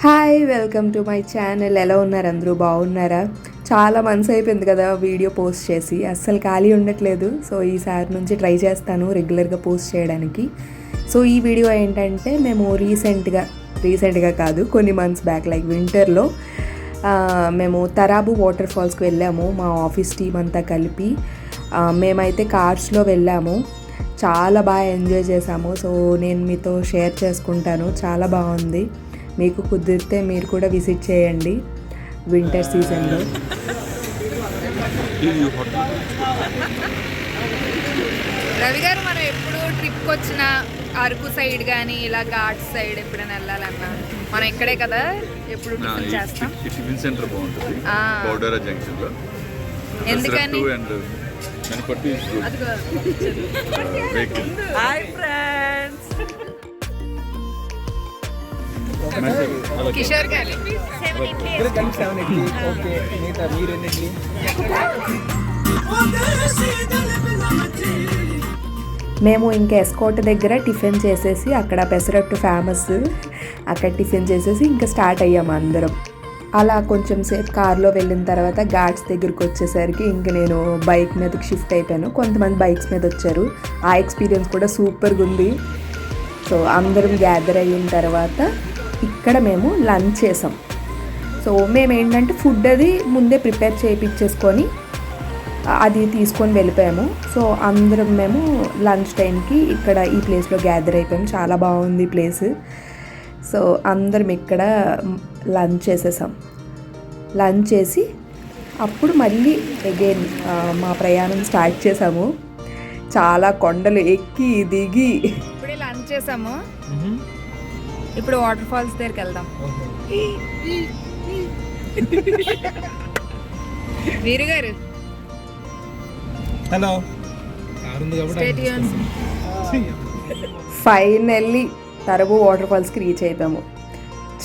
Hi, welcome to my channel. ఎలా ఉన్నారు అందరూ? బాగున్నారా? చాలా మంత్స్ అయిపోయింది కదా వీడియో పోస్ట్ చేసి, అస్సలు ఖాళీ ఉండట్లేదు. సో ఈసారి నుంచి ట్రై చేస్తాను రెగ్యులర్గా పోస్ట్ చేయడానికి. సో ఈ వీడియో ఏంటంటే మేము రీసెంట్గా కాదు, కొన్ని మంత్స్ బ్యాక్ లైక్ వింటర్లో మేము తరాబు వాటర్ ఫాల్స్కి వెళ్ళాము మా ఆఫీస్ టీం అంతా కలిపి. మేమైతే కార్స్లో వెళ్ళాము, చాలా బాగా ఎంజాయ్ చేసాము. సో నేను మీతో షేర్ చేసుకుంటాను, చాలా బాగుంది. మీకు కుదిరితే మీరు కూడా విజిట్ చేయండి వింటర్ సీజన్లో. రవి గారు, మనం ఎప్పుడు ట్రిప్కి వచ్చిన అరకు సైడ్ కానీ ఇలా ఘాట్స్ సైడ్ ఎప్పుడైనా వెళ్ళాలన్నా మనం ఇక్కడే కదా ఎప్పుడు టిఫిన్ చేస్తాం. టిఫిన్ సెంటర్ బాగుంటుంది బౌడరా జంక్షన్ లో. ఎందుకని హాయ్ ఫ్రెండ్స్, కిషోర్ గారు మేము ఇంకా ఎస్కోట్ దగ్గర టిఫిన్ చేసేసి, అక్కడ పెసరట్టు ఫేమస్, అక్కడ టిఫిన్ చేసేసి ఇంకా స్టార్ట్ అయ్యాము అందరం. అలా కొంచెం సేపు కార్లో వెళ్ళిన తర్వాత ఘాట్స్ దగ్గరికి వచ్చేసరికి ఇంక నేను బైక్ మీదకి షిఫ్ట్ అయిపోయాను. కొంతమంది బైక్స్ మీద వచ్చారు, ఆ ఎక్స్పీరియన్స్ కూడా సూపర్గా ఉంది. సో అందరం గ్యాదర్ అయిన తర్వాత ఇక్కడ మేము లంచ్ చేసాం. సో మేము ఏంటంటే ఫుడ్ అది ముందే ప్రిపేర్ చేయించేసుకొని అది తీసుకొని వెళ్ళిపోయాము. సో అందరం మేము లంచ్ టైంకి ఇక్కడ ఈ ప్లేస్లో గ్యాదర్ అయిపోయాము. చాలా బాగుంది ప్లేస్. సో అందరం ఇక్కడ లంచ్ చేసేసాం. లంచ్ చేసి అప్పుడు మళ్ళీ అగైన్ మా ప్రయాణం స్టార్ట్ చేసాము. చాలా కొండలు ఎక్కి దిగి ఇప్పుడే లంచ్ చేసాము. ఇప్పుడు వాటర్ ఫాల్స్ దగ్గరికి వెళ్దాం. వీరు గారు హలో. ఫైనల్లీ తరబు వాటర్ ఫాల్స్కి రీచ్ అయిపోయాము.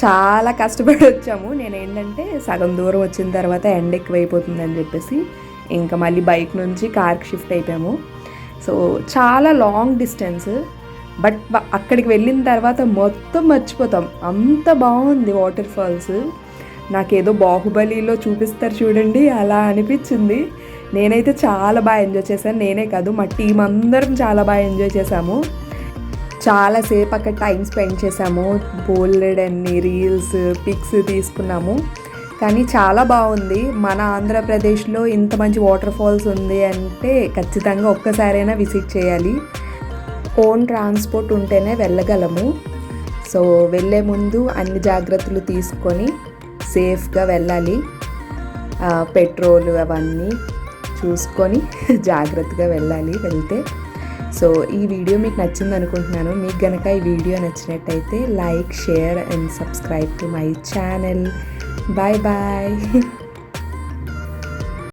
చాలా కష్టపడి వచ్చాము. నేను ఏంటంటే సగం దూరం వచ్చిన తర్వాత ఎండ ఎక్కువైపోతుందని చెప్పేసి ఇంకా మళ్ళీ బైక్ నుంచి కార్కి షిఫ్ట్ అయిపోయాము. సో చాలా లాంగ్ డిస్టెన్స్, బట్ అక్కడికి వెళ్ళిన తర్వాత మొత్తం మర్చిపోతాం, అంత బాగుంది వాటర్ ఫాల్స్. నాకేదో బాహుబలిలో చూపిస్తారు చూడండి, అలా అనిపించింది. నేనైతే చాలా బాగా ఎంజాయ్ చేశాను. నేనే కాదు, మా టీం అందరం చాలా బాగా ఎంజాయ్ చేశాము. చాలాసేపు అక్కడ టైం స్పెండ్ చేసాము. బోల్డెడ్ అన్ని రీల్స్, పిక్స్ తీసుకున్నాము. కానీ చాలా బాగుంది. మన ఆంధ్రప్రదేశ్లో ఇంత మంచి వాటర్ ఫాల్స్ ఉంది అంటే ఖచ్చితంగా ఒక్కసారైనా విజిట్ చేయాలి. ఓన్ ట్రాన్స్పోర్ట్ ఉంటేనే వెళ్ళగలము. సో వెళ్ళే ముందు అన్ని జాగ్రత్తలు తీసుకొని సేఫ్గా వెళ్ళాలి. పెట్రోల్ అవన్నీ చూసుకొని జాగ్రత్తగా వెళ్ళాలి వెళ్తే. సో ఈ వీడియో మీకు నచ్చింది అనుకుంటున్నాను. మీకు కనుక ఈ వీడియో నచ్చినట్టయితే like, share and subscribe to my channel. Bye bye.